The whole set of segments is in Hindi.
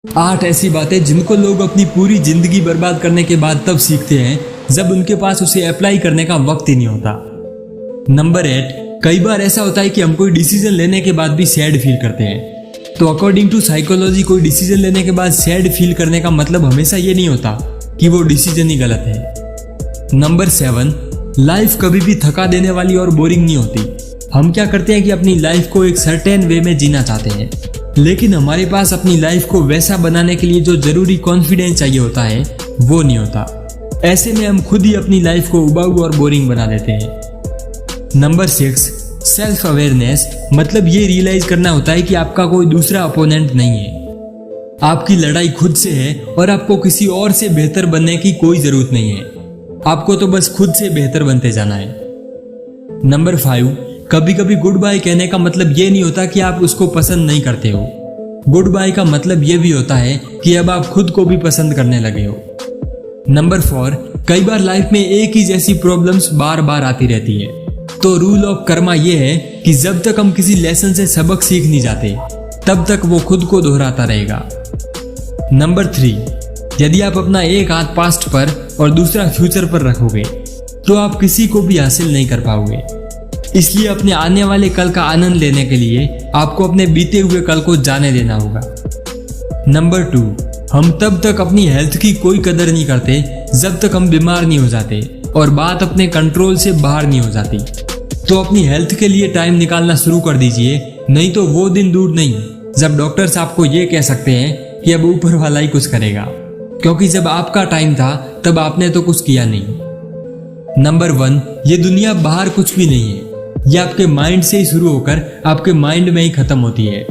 8 ऐसी बातें जिनको लोग अपनी पूरी जिंदगी बर्बाद करने के बाद तब सीखते हैं जब उनके पास उसे अप्लाई करने का वक्त ही नहीं होता। नंबर 8, कई बार ऐसा होता है कि हम कोई डिसीजन लेने के बाद भी सैड फील करते हैं। तो अकॉर्डिंग टू साइकोलॉजी कोई डिसीजन लेने के बाद सैड फील करने का मतलब हमेशा ये नहीं होता कि वो डिसीजन ही गलत है। नंबर 7, लाइफ कभी भी थका देने वाली और बोरिंग नहीं होती। हम क्या करते हैं कि अपनी लाइफ को एक सर्टेन वे में जीना चाहते हैं, लेकिन हमारे पास अपनी लाइफ को वैसा बनाने के लिए जो जरूरी कॉन्फिडेंस चाहिए होता है वो नहीं होता। ऐसे में हम खुद ही अपनी लाइफ को उबाऊ और बोरिंग बना देते हैं। नंबर 6, सेल्फ अवेयरनेस मतलब ये रियलाइज करना होता है कि आपका कोई दूसरा अपोनेंट नहीं है। आपकी लड़ाई खुद से है और आपको किसी और से बेहतर बनने की कोई जरूरत नहीं है। आपको तो बस खुद से बेहतर बनते जाना है। नंबर 5, कभी कभी गुड बाय कहने का मतलब ये नहीं होता कि आप उसको पसंद नहीं करते हो। गुड बाय का मतलब ये भी होता है कि अब आप खुद को भी पसंद करने लगे हो। नंबर 4, कई बार लाइफ में एक ही जैसी प्रॉब्लम्स बार बार आती रहती है। तो रूल ऑफ कर्मा ये है कि जब तक हम किसी लेसन से सबक सीख नहीं जाते तब तक वो खुद को दोहराता रहेगा। नंबर 3, यदि आप अपना एक हाथ पास्ट पर और दूसरा फ्यूचर पर रखोगे तो आप किसी को भी हासिल नहीं कर पाओगे। इसलिए अपने आने वाले कल का आनंद लेने के लिए आपको अपने बीते हुए कल को जाने देना होगा। नंबर 2, हम तब तक अपनी हेल्थ की कोई कदर नहीं करते जब तक हम बीमार नहीं हो जाते और बात अपने कंट्रोल से बाहर नहीं हो जाती। तो अपनी हेल्थ के लिए टाइम निकालना शुरू कर दीजिए, नहीं तो वो दिन दूर नहीं जब डॉक्टर्स आपको ये कह सकते हैं कि अब ऊपर वाला ही कुछ करेगा, क्योंकि जब आपका टाइम था तब आपने तो कुछ किया नहीं। नंबर 1, ये दुनिया बाहर कुछ भी नहीं है, ये आपके माइंड से ही शुरू होकर आपके माइंड में ही खत्म होती है।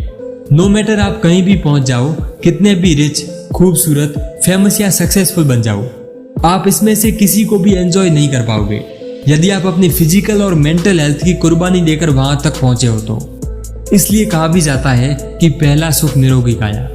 नो मैटर आप कहीं भी पहुंच जाओ, कितने भी रिच, खूबसूरत, फेमस या सक्सेसफुल बन जाओ, आप इसमें से किसी को भी एंजॉय नहीं कर पाओगे यदि आप अपनी फिजिकल और मेंटल हेल्थ की कुर्बानी देकर वहां तक पहुंचे हो तो। इसलिए कहा भी जाता है कि पहला सुख निरोगी काया।